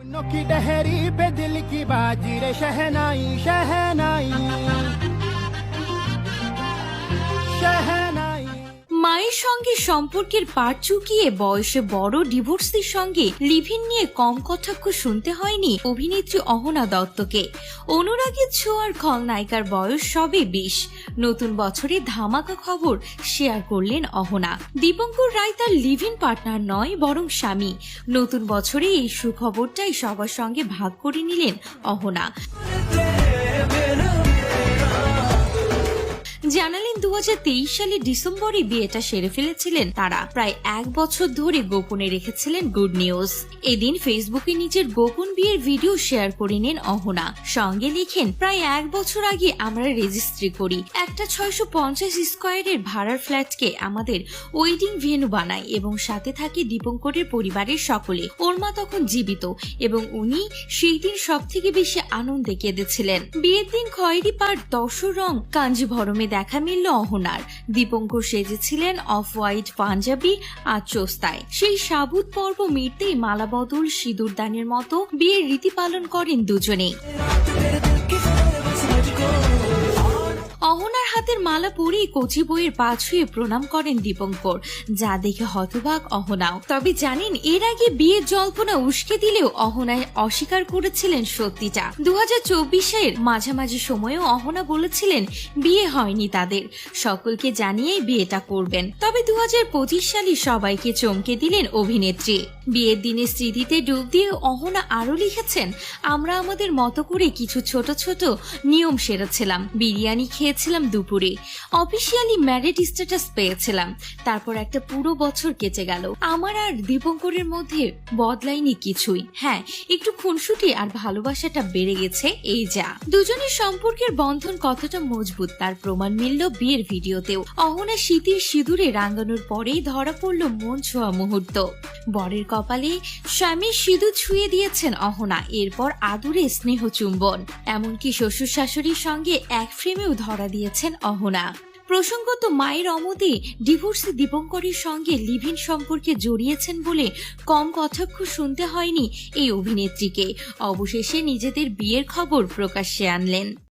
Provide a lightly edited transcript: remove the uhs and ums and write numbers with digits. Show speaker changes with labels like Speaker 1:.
Speaker 1: की डहरी पे दिल की बाजी रे शहनाई शहनाई शहनाई।
Speaker 2: মায়ের সঙ্গে সম্পর্কের পাট চুকিয়ে বয়সে বড় ডিভোর্সির সঙ্গে লিভ-ইন নিয়ে কম কটাক্ষ শুনতে হয়নি অভিনেত্রী অহনা দত্তকে। অনুরাগের ছোঁয়ার খলনায়িকার বয়স সবে 20। নতুন বছরে ধামাকা খবর শেয়ার করলেন অহনা। দীপঙ্কর রায় তার লিভ-ইন পার্টনার নয় বরং স্বামী। নতুন বছরে এই সুখবরটাই সবার সঙ্গে ভাগ করে নিলেন অহনা। জানালেন 2023 সালে ডিসেম্বরে বিয়েটা সেরে ফেলেছিলেন তারা। প্রায় 1 বছর ধরে গোপনে রেখেছিলেন গুড নিউজ। এদিন ফেসবুকে নিজের গোপন বিয়ের ভিডিও শেয়ার করে নেন অহনা। সঙ্গে লিখেন, প্রায় 1 বছর আগে আমরা রেজিস্ট্রি করি। একটা 650 স্কয়ারের ভাড়ার ফ্ল্যাটকে আমাদের ওয়েডিং ভেন্যু বানাই এবং সাথে থাকে দীপঙ্করের পরিবারের সকলে। ওর মা তখন জীবিত এবং উনি সেই দিন সব থেকে বেশি আনন্দে কেঁদেছিলেন। বিয়ের দিন খয়েরি পাড় তসর রং কাঞ্জিভরমে দেখা মিলল অহনার। দীপঙ্কর সেজেছিলেন অফ হোয়াইট পাঞ্জাবি আর চোস্তায়। সেই সাবুত পর্ব মিটতেই মালা বদল সিঁদুরদানের মতো বিয়ের রীতি পালন করেন দুজনেই। অহনার হাতের মালা পরেই কচি বইয়ের পা ছুঁয়ে প্রণাম করেন দীপঙ্কর, যা দেখে হতবাক অহনাও। তবে জানেন, এর আগে বিয়ের জল্পনা উস্কে দিলেও অহনায় অস্বীকার করেছিলেন সত্যিটা। 2024 মাঝামাঝি সময়েও অহনা বলেছিলেন বিয়ে হয়নি তাদের, সকলকে জানিয়েই বিয়েটা করবেন। তবে 2025 সালে সবাইকে চমকে দিলেন অভিনেত্রী। বিয়ের দিনের স্মৃতিতে ডুব দিয়ে অহনা আরো লিখেছেন, আমরা আমাদের মতো করে কিছু ছোট ছোট নিয়ম সেরেছিলাম। বিরিয়ানি খেয়েছিলাম দুপুরে, অফিসিয়ালি ম্যারিড স্ট্যাটাস পেয়েছিলাম। তারপর একটা পুরো বছর কেটে গেল। আমার আর দীপঙ্করের মধ্যে বদলায়নি কিছুই। হ্যাঁ, একটু খুনসুটি আর ভালোবাসাটা বেড়ে গেছে, এই যা। দুজনের সম্পর্কের বন্ধন কতটা মজবুত তার প্রমাণ মিলল বিয়ের ভিডিওতেও। অহনা শীতের সিঁদুরে রাঙানোর পরেই ধরা পড়ল মন ছোঁয়া মুহূর্ত। বরের কপালে স্বামীর সিঁদুর ছুঁয়ে দিয়েছেন অহনা, এরপর আদুরে স্নেহ চুম্বন। এমনকি শ্বশুর শাশুড়ির সঙ্গে এক ফ্রেমেও ধরা দিয়েছেন অহনা। প্রসঙ্গত, মায়ের অমতে ডিভোর্সে দীপঙ্করের সঙ্গে লিভ-ইন সম্পর্কে জড়িয়েছেন বলে কম কটাক্ষ শুনতে হয়নি এই অভিনেত্রীকে। অবশেষে নিজেদের বিয়ের খবর প্রকাশ্যে আনলেন।